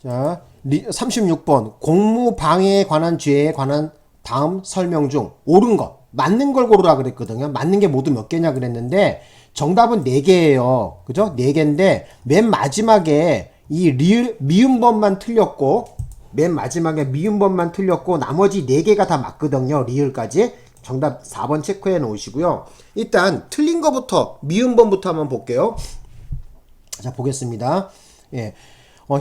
자, 36번. 공무방해에 관한 죄에 관한 다음 설명 중 옳은 것, 맞는 걸 고르라 그랬거든요. 맞는 게 모두 몇 개냐 그랬는데 정답은 4개예요. 그죠? 4개인데 맨 마지막에 이 리을, 미음번만 틀렸고 맨 마지막에 미음번만 틀렸고 나머지 4개가 다 맞거든요. 리을까지. 정답 4번 체크해 놓으시고요. 일단 틀린 거부터 미음번부터 한번 볼게요. 자, 보겠습니다. 예.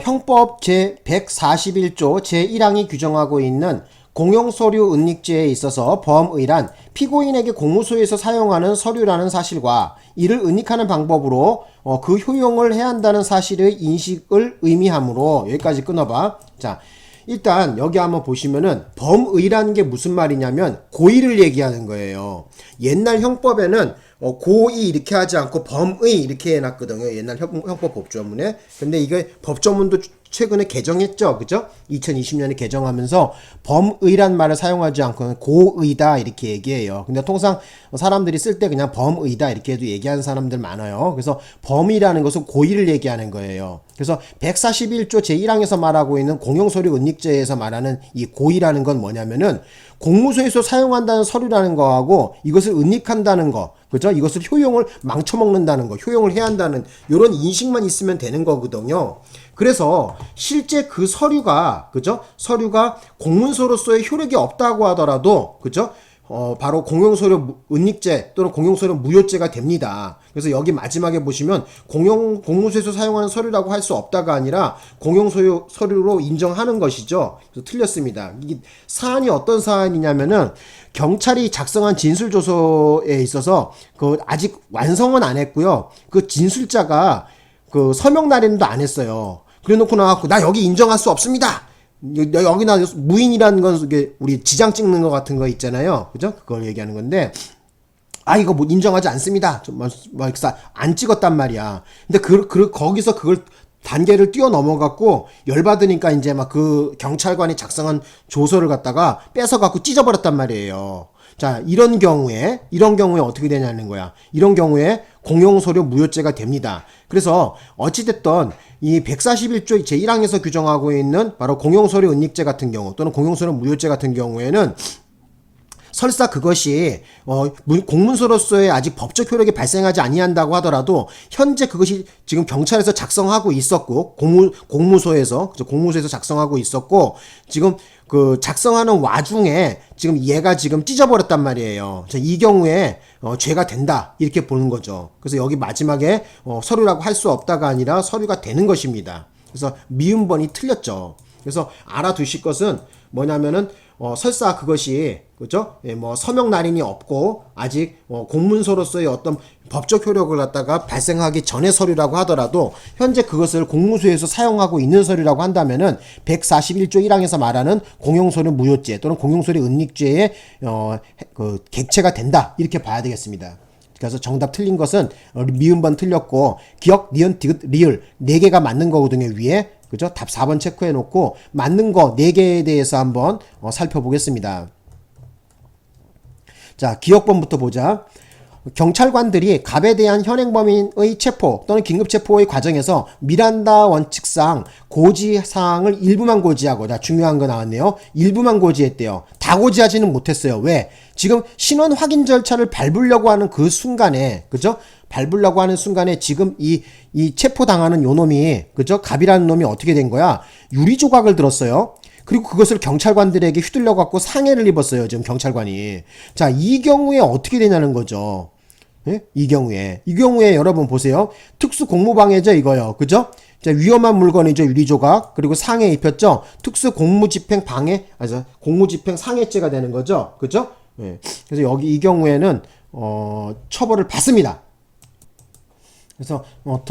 형법 제141조 제1항이 규정하고 있는 공용서류 은닉죄에 있어서 범의란 피고인에게 공무소에서 사용하는 서류라는 사실과 이를 은닉하는 방법으로 그 효용을 해야 한다는 사실의 인식을 의미하므로 여기까지 끊어봐. 자, 일단 여기 한번 보시면은 범의라는 게 무슨 말이냐면 고의를 얘기하는 거예요. 옛날 형법에는 고의 이렇게 하지 않고 범의 이렇게 해놨거든요. 옛날 형법 법조문에. 근데 이게 법조문도 최근에 개정했죠. 그죠? 2020년에 개정하면서 범의란 말을 사용하지 않고 고의다 이렇게 얘기해요. 근데 통상 사람들이 쓸 때 그냥 범의다 이렇게 해도 얘기하는 사람들 많아요. 그래서 범의라는 것은 고의를 얘기하는 거예요. 그래서 141조 제1항에서 말하고 있는 공용서류 은닉죄에서 말하는 이 고의라는 건 뭐냐면은 공무소에서 사용한다는 서류라는 거하고 이것을 은닉한다는 거, 그죠? 이것을 효용을 망쳐먹는다는 거, 효용을 해야 한다는 이런 인식만 있으면 되는 거거든요. 그래서 실제 그 서류가, 그죠? 서류가 공문서로서의 효력이 없다고 하더라도, 그죠? 바로 공용서류 은닉죄 또는 공용서류 무효죄가 됩니다. 그래서 여기 마지막에 보시면 공무소에서 사용하는 서류라고 할 수 없다가 아니라 서류로 인정하는 것이죠. 그래서 틀렸습니다. 이게 사안이 어떤 사안이냐면은 경찰이 작성한 진술조서에 있어서 아직 완성은 안 했고요. 그 진술자가 서명 날인도 안 했어요. 그래 놓고 나와갖고 나 여기 인정할 수 없습니다. 여기나 무인이라는 건 우리 지장 찍는 거 같은 거 있잖아요. 그죠? 그걸 얘기하는 건데 이거 뭐 인정하지 않습니다. 안 찍었단 말이야. 근데 거기서 그걸 단계를 뛰어넘어갖고 열받으니까 이제 막 그 경찰관이 작성한 조서를 갖다가 뺏어갖고 찢어버렸단 말이에요. 자, 이런 경우에 어떻게 되냐는 거야. 이런 경우에 공용서류 무효죄가 됩니다. 그래서 어찌됐든 이 141조 제1항에서 규정하고 있는 바로 공용서류 은닉죄 같은 경우 또는 공용서류 무효죄 같은 경우에는 설사 그것이 공문서로서의 아직 법적 효력이 발생하지 아니한다고 하더라도 현재 그것이 지금 경찰에서 작성하고 있었고 공무소에서 작성하고 있었고 지금 그 작성하는 와중에 지금 얘가 지금 찢어버렸단 말이에요. 이 경우에 죄가 된다 이렇게 보는 거죠. 그래서 여기 마지막에 서류라고 할 수 없다가 아니라 서류가 되는 것입니다. 그래서 미음번이 틀렸죠. 그래서 알아두실 것은 뭐냐면은 설사 그것이 그죠? 예, 뭐 서명 날인이 없고 아직 공문서로서의 어떤 법적 효력을 갖다가 발생하기 전의 서류라고 하더라도 현재 그것을 공무소에서 사용하고 있는 서류라고 한다면은 141조 1항에서 말하는 공용서류 무효죄 또는 공용서류 은닉죄의 객체가 된다 이렇게 봐야 되겠습니다. 그래서 정답 틀린 것은 미음번 틀렸고 기억, 니은, 디귿, 리을 4개가 맞는 거거든요. 위에 그죠? 답 4번 체크해 놓고 맞는 거 4개에 대해서 한번 살펴보겠습니다. 자, 기억번부터 보자. 경찰관들이 갑에 대한 현행범인의 체포 또는 긴급체포의 과정에서 미란다 원칙상 고지사항을 일부만 고지하고, 자, 중요한 거 나왔네요. 일부만 고지했대요. 다 고지하지는 못했어요. 왜? 지금 신원 확인 절차를 밟으려고 하는 그 순간에, 그죠? 밟으려고 하는 순간에 지금 이 체포당하는 요 놈이, 그죠? 갑이라는 놈이 어떻게 된 거야? 유리조각을 들었어요. 그리고 그것을 경찰관들에게 휘둘려 갖고 상해를 입었어요. 지금 경찰관이. 자, 이 경우에 어떻게 되냐는 거죠. 예? 이 경우에 여러분 보세요. 특수 공무방해죠, 이거요. 그죠? 자, 위험한 물건이죠, 유리조각. 그리고 상해 입혔죠. 특수 공무집행 방해, 공무집행 상해죄가 되는 거죠. 그죠? 예. 그래서 여기 이 경우에는 처벌을 받습니다. 그래서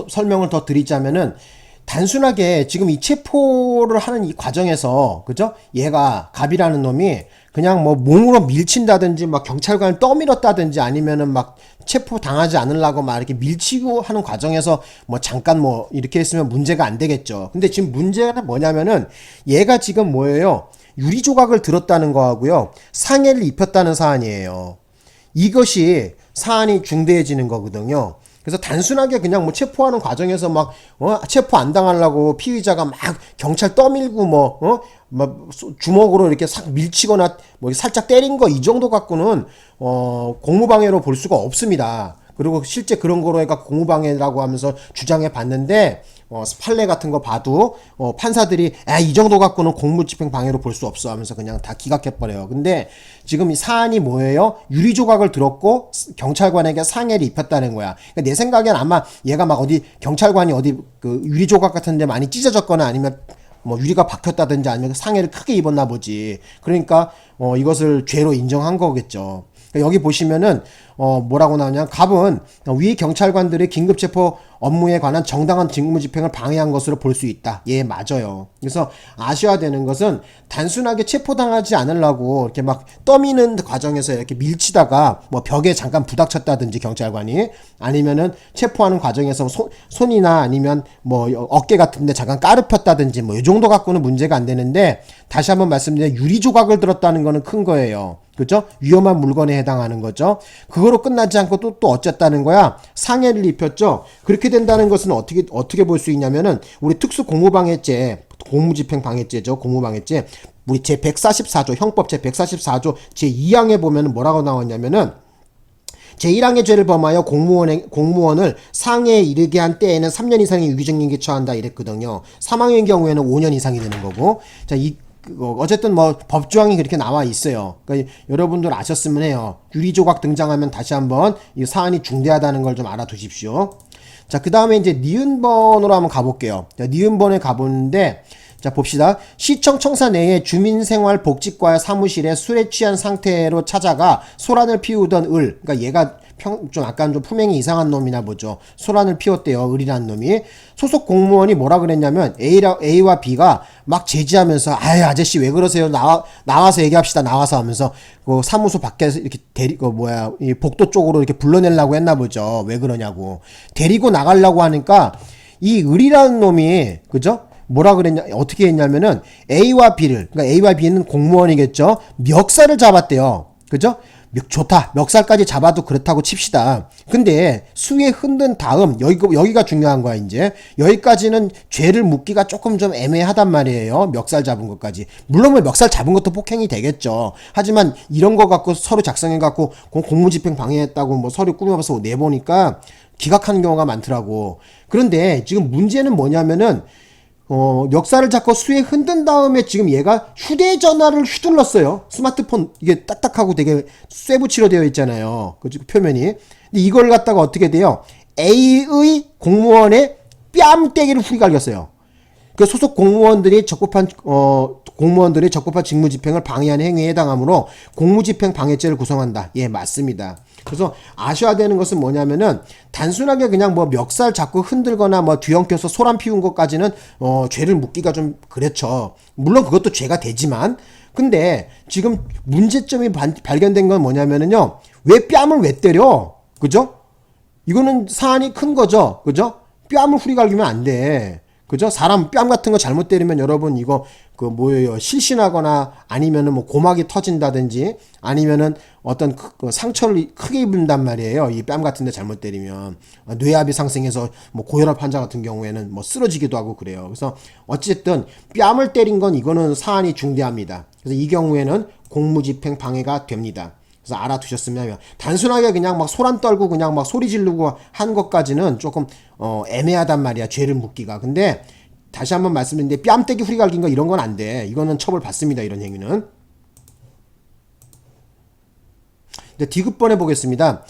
설명을 더 드리자면은 단순하게 지금 이 체포를 하는 이 과정에서, 그죠? 얘가 갑이라는 놈이 그냥 뭐 몸으로 밀친다든지 막 경찰관을 떠밀었다든지 아니면은 막 체포 당하지 않으려고 막 이렇게 밀치고 하는 과정에서 뭐 잠깐 뭐 이렇게 했으면 문제가 안 되겠죠. 근데 지금 문제는 뭐냐면은 얘가 지금 뭐예요? 유리 조각을 들었다는 거하고요. 상해를 입혔다는 사안이에요. 이것이 사안이 중대해지는 거거든요. 그래서 단순하게 그냥 뭐 체포하는 과정에서 막 체포 안 당하려고 피의자가 막 경찰 떠밀고 막 주먹으로 이렇게 싹 밀치거나 뭐 살짝 때린 거 이 정도 갖고는 공무방해로 볼 수가 없습니다. 그리고 실제 그런 거로 해가 공무방해라고 하면서 주장해 봤는데 판례 같은 거 봐도 판사들이 이 정도 갖고는 공무집행 방해로 볼 수 없어 하면서 그냥 다 기각해버려요. 근데 지금 이 사안이 뭐예요? 유리조각을 들었고 경찰관에게 상해를 입혔다는 거야. 그러니까 내 생각엔 아마 얘가 막 어디 경찰관이 어디 그 유리조각 같은 데 많이 찢어졌거나 아니면 뭐 유리가 박혔다든지 아니면 상해를 크게 입었나 보지. 그러니까 이것을 죄로 인정한 거겠죠. 여기 보시면은 뭐라고 나오냐, 갑은 위 경찰관들의 긴급체포 업무에 관한 정당한 직무집행을 방해한 것으로 볼 수 있다. 예, 맞아요. 그래서 아셔야 되는 것은 단순하게 체포당하지 않으려고 이렇게 막 떠미는 과정에서 이렇게 밀치다가 뭐 벽에 잠깐 부닥쳤다든지 경찰관이, 아니면은 체포하는 과정에서 손이나 아니면 뭐 어깨 같은데 잠깐 까르폈다든지 뭐 이 정도 갖고는 문제가 안 되는데, 다시 한번 말씀드리면 유리 조각을 들었다는 거는 큰 거예요. 그죠? 위험한 물건에 해당하는 거죠. 그거로 끝나지 않고 또 어쨌다는 거야? 상해를 입혔죠. 그렇게 된다는 것은 어떻게 볼 수 있냐면은 우리 특수 공무방해죄, 공무집행 방해죄죠. 공무방해죄. 우리 제 144조, 형법 제 144조 제 2항에 보면은 뭐라고 나왔냐면은, 제1항의 죄를 범하여 공무원을 상해에 이르게 한 때에는 3년 이상의 유기징역에 처한다 이랬거든요. 사망의 경우에는 5년 이상이 되는 거고. 자, 어쨌든 뭐 법조항이 그렇게 나와 있어요. 그러니까 여러분들 아셨으면 해요. 유리조각 등장하면 다시 한번 이 사안이 중대하다는 걸 좀 알아두십시오. 자, 그 다음에 이제 니은번으로 한번 가볼게요. 자, 니은번에 가보는데, 자, 봅시다. 시청 청사 내에 주민생활복지과 사무실에 술에 취한 상태로 찾아가 소란을 피우던 을, 그러니까 얘가 좀 약간 좀 품행이 이상한 놈이나 보죠. 소란을 피웠대요. 을이라는 놈이. 소속 공무원이 뭐라 그랬냐면 A와 B가 막 제지하면서, 아유 아저씨 왜 그러세요? 나와서 얘기합시다. 나와서 하면서 그 사무소 밖에서 이렇게 이 복도 쪽으로 이렇게 불러내려고 했나 보죠. 왜 그러냐고. 데리고 나가려고 하니까 이 을이라는 놈이, 그죠? 뭐라 그랬냐, 어떻게 했냐면은 A와 B를, 그러니까 A와 B는 공무원이겠죠. 멱살을 잡았대요. 그죠? 좋다. 멱살까지 잡아도 그렇다고 칩시다. 근데 수에 흔든 다음, 여기가 중요한 거야, 이제. 여기까지는 죄를 묻기가 조금 좀 애매하단 말이에요. 멱살 잡은 것까지. 물론 뭐 멱살 잡은 것도 폭행이 되겠죠. 하지만 이런 거 갖고 서류 작성해갖고 공무집행 방해했다고 뭐 서류 꾸며서 내보니까 기각하는 경우가 많더라고. 그런데 지금 문제는 뭐냐면은, 멱살을 잡고 수에 흔든 다음에 지금 얘가 휴대전화를 휘둘렀어요. 스마트폰, 이게 딱딱하고 되게 쇠붙이로 되어 있잖아요. 그 표면이. 근데 이걸 갖다가 어떻게 돼요? A의 공무원의 뺨때기를 후리갈겼어요. 그 소속 공무원들이 적법한 직무집행을 방해하는 행위에 해당하므로 공무집행 방해죄를 구성한다. 예, 맞습니다. 그래서 아셔야 되는 것은 뭐냐면은, 단순하게 그냥 뭐 멱살 잡고 흔들거나 뭐 뒤엉켜서 소란 피운 것까지는 죄를 묻기가 좀 그렇죠. 물론 그것도 죄가 되지만, 근데 지금 문제점이 발견된 건 뭐냐면은요, 왜 뺨을 왜 때려? 그죠? 이거는 사안이 큰 거죠. 그죠? 뺨을 후리갈기면 안 돼. 그죠? 사람 뺨 같은 거 잘못 때리면 여러분 이거 뭐예요? 실신하거나 아니면은 뭐 고막이 터진다든지 아니면은 어떤 상처를 크게 입는단 말이에요. 이 뺨 같은 데 잘못 때리면 뇌압이 상승해서 뭐 고혈압 환자 같은 경우에는 뭐 쓰러지기도 하고 그래요. 그래서 어쨌든 뺨을 때린 건 이거는 사안이 중대합니다. 그래서 이 경우에는 공무집행 방해가 됩니다. 그래서 알아두셨으면 하면, 단순하게 그냥 막 소란 떨고 그냥 막 소리 지르고 한 것까지는 조금 애매하단 말이야, 죄를 묻기가. 근데 다시 한번 말씀드리는데, 뺨때기 후리갈긴 거 이런 건 안 돼. 이거는 처벌 받습니다, 이런 행위는. 근데 D급번에 보겠습니다.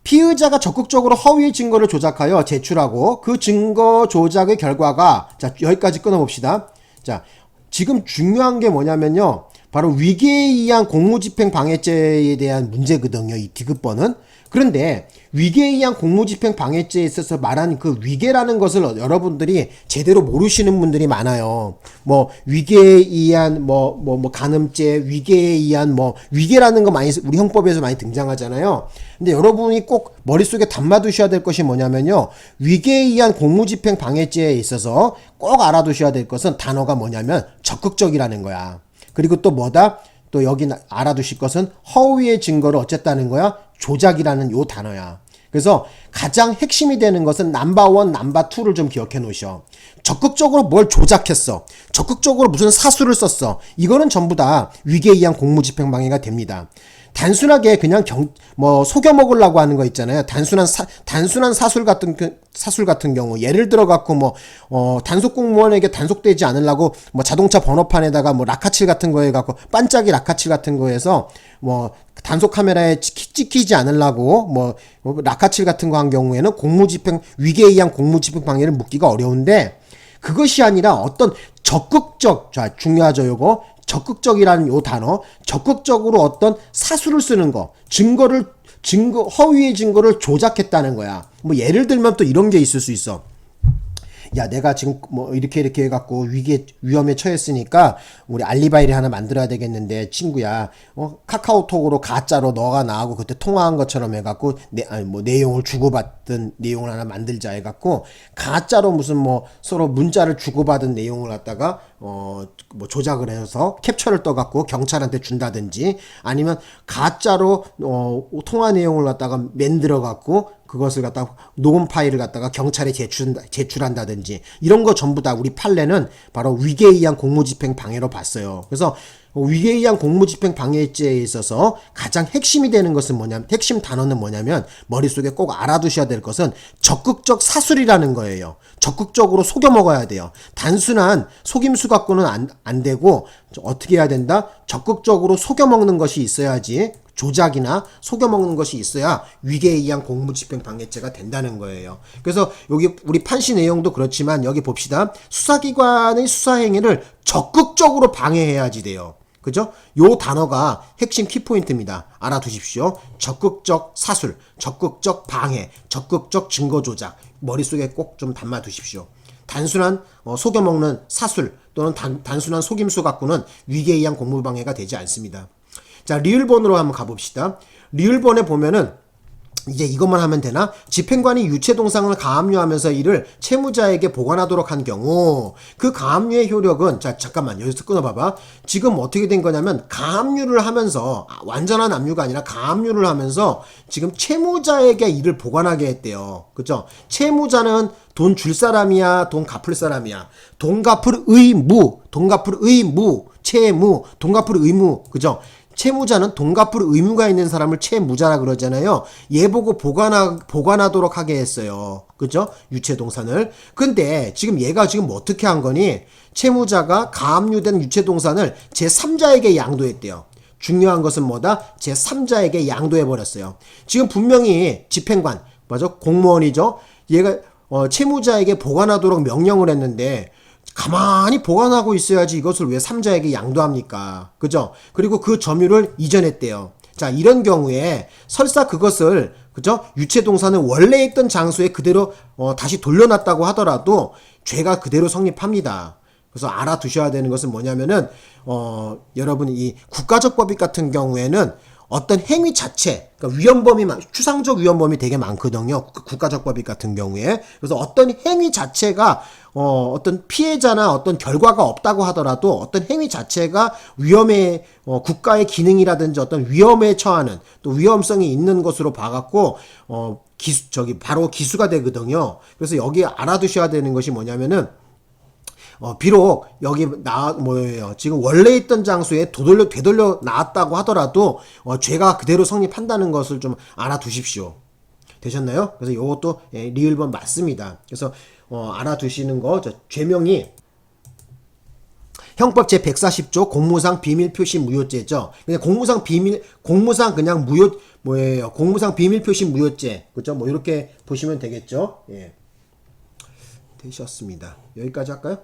피의자가 적극적으로 허위의 증거를 조작하여 제출하고 그 증거 조작의 결과가, 자, 여기까지 끊어봅시다. 자, 지금 중요한 게 뭐냐면요, 바로 위계에 의한 공무집행 방해죄에 대한 문제거든요, 이 D급번은. 그런데 위계에 의한 공무집행 방해죄에 있어서 말하는 그 위계라는 것을 여러분들이 제대로 모르시는 분들이 많아요. 뭐 위계에 의한 간음죄, 위계에 의한 위계라는 거 많이 우리 형법에서 많이 등장하잖아요. 근데 여러분이 꼭 머릿속에 담아두셔야 될 것이 뭐냐면요, 위계에 의한 공무집행 방해죄에 있어서 꼭 알아두셔야 될 것은 단어가 뭐냐면 적극적이라는 거야. 그리고 또 뭐다? 또 여기 알아두실 것은 허위의 증거를 어쨌다는 거야? 조작이라는 요 단어야. 그래서 가장 핵심이 되는 것은 넘버1, 넘버2를 좀 기억해 놓으셔. 적극적으로 뭘 조작했어. 적극적으로 무슨 사수를 썼어. 이거는 전부 다 위계에 의한 공무집행방해가 됩니다. 단순하게 그냥 속여 먹으려고 하는 거 있잖아요. 단순한 사술 같은 경우, 예를 들어 갖고 단속 공무원에게 단속되지 않으려고 자동차 번호판에다가 라카칠 같은 거 해갖고, 반짝이 라카칠 같은 거 해서 단속 카메라에 찍히지 않으려고 라카칠 같은 거 한 경우에는 위계에 의한 공무집행 방해를 묻기가 어려운데, 그것이 아니라 어떤 자, 중요하죠, 요거. 적극적이라는 요 단어, 적극적으로 어떤 사수를 쓰는 거, 허위의 증거를 조작했다는 거야. 예를 들면 또 이런 게 있을 수 있어. 야, 내가 지금 이렇게 해갖고 위험에 처했으니까 우리 알리바이를 하나 만들어야 되겠는데, 친구야, 카카오톡으로 가짜로 너가 나하고 그때 통화한 것처럼 해갖고 내용을 주고받던 내용을 하나 만들자 해갖고, 가짜로 무슨 서로 문자를 주고받은 내용을 갖다가 조작을 해서 캡처를 떠갖고 경찰한테 준다든지, 아니면 가짜로 통화 내용을 갖다가 만들어갖고 그것을 갖다가 녹음 파일을 갖다가 경찰에 제출한다든지, 이런 거 전부 다 우리 판례는 바로 위계에 의한 공무집행 방해로 봤어요. 그래서 위계에 의한 공무집행 방해죄에 있어서 가장 핵심이 되는 것은 핵심 단어는 뭐냐면, 머릿속에 꼭 알아두셔야 될 것은 적극적 사술이라는 거예요. 적극적으로 속여 먹어야 돼요. 단순한 속임수 갖고는 안 되고, 어떻게 해야 된다? 적극적으로 속여 먹는 것이 있어야지, 조작이나 속여먹는 것이 있어야 위계에 의한 공무집행방해죄가 된다는 거예요. 그래서 여기 우리 판시 내용도 그렇지만, 여기 봅시다. 수사기관의 수사행위를 적극적으로 방해해야지 돼요. 그죠? 요 단어가 핵심 키포인트입니다. 알아두십시오. 적극적 사술, 적극적 방해, 적극적 증거 조작. 머릿속에 꼭 좀 담아두십시오. 단순한 속여먹는 사술 또는 단순한 속임수 갖고는 위계에 의한 공무방해가 되지 않습니다. 자, 리을본으로 한번 가봅시다. 리을본에 보면은 이제 이것만 하면 되나? 집행관이 유체동상을 가압류하면서 이를 채무자에게 보관하도록 한 경우, 그 가압류의 효력은, 자, 잠깐만, 여기서 끊어봐봐. 지금 어떻게 된 거냐면, 가압류를 하면서, 완전한 압류가 아니라 가압류를 하면서, 지금 채무자에게 이를 보관하게 했대요. 그죠? 채무자는 돈 줄 사람이야, 돈 갚을 사람이야. 돈 갚을 의무, 채무, 돈 갚을 의무, 그죠? 채무자는 돈 갚을 의무가 있는 사람을 채무자라 그러잖아요. 얘 보고 보관하도록 하게 했어요. 그죠? 유체동산을. 근데 지금 얘가 지금 어떻게 한 거니? 채무자가 가압류된 유체동산을 제3자에게 양도했대요. 중요한 것은 뭐다? 제3자에게 양도해버렸어요. 지금 분명히 집행관, 맞아? 공무원이죠? 얘가 채무자에게 보관하도록 명령을 했는데, 가만히 보관하고 있어야지 이것을 왜 3자에게 양도합니까? 그죠? 그리고 그 점유를 이전했대요. 자, 이런 경우에 설사 그것을, 그죠? 유체동산은 원래 있던 장소에 그대로 다시 돌려놨다고 하더라도 죄가 그대로 성립합니다. 그래서 알아두셔야 되는 것은 뭐냐면은 여러분, 이 국가적 법익 같은 경우에는 어떤 행위 자체, 그러니까 추상적 위헌범위 되게 많거든요. 국가적 법익 같은 경우에. 그래서 어떤 행위 자체가 어떤 피해자나 어떤 결과가 없다고 하더라도 어떤 행위 자체가 국가의 기능이라든지 어떤 위험에 처하는, 또 위험성이 있는 것으로 봐갖고 바로 기수가 되거든요. 그래서 여기 알아두셔야 되는 것이 뭐냐면은, 비록 여기 지금 원래 있던 장소에 되돌려 나왔다고 하더라도 죄가 그대로 성립한다는 것을 좀 알아두십시오. 되셨나요? 그래서 이것도 리을본 맞습니다. 그래서 알아두시는 거, 죄명이 형법 제140조 공무상 비밀 표시 무효죄죠. 그냥 공무상 비밀 표시 무효죄. 그죠? 이렇게 보시면 되겠죠. 예. 되셨습니다. 여기까지 할까요?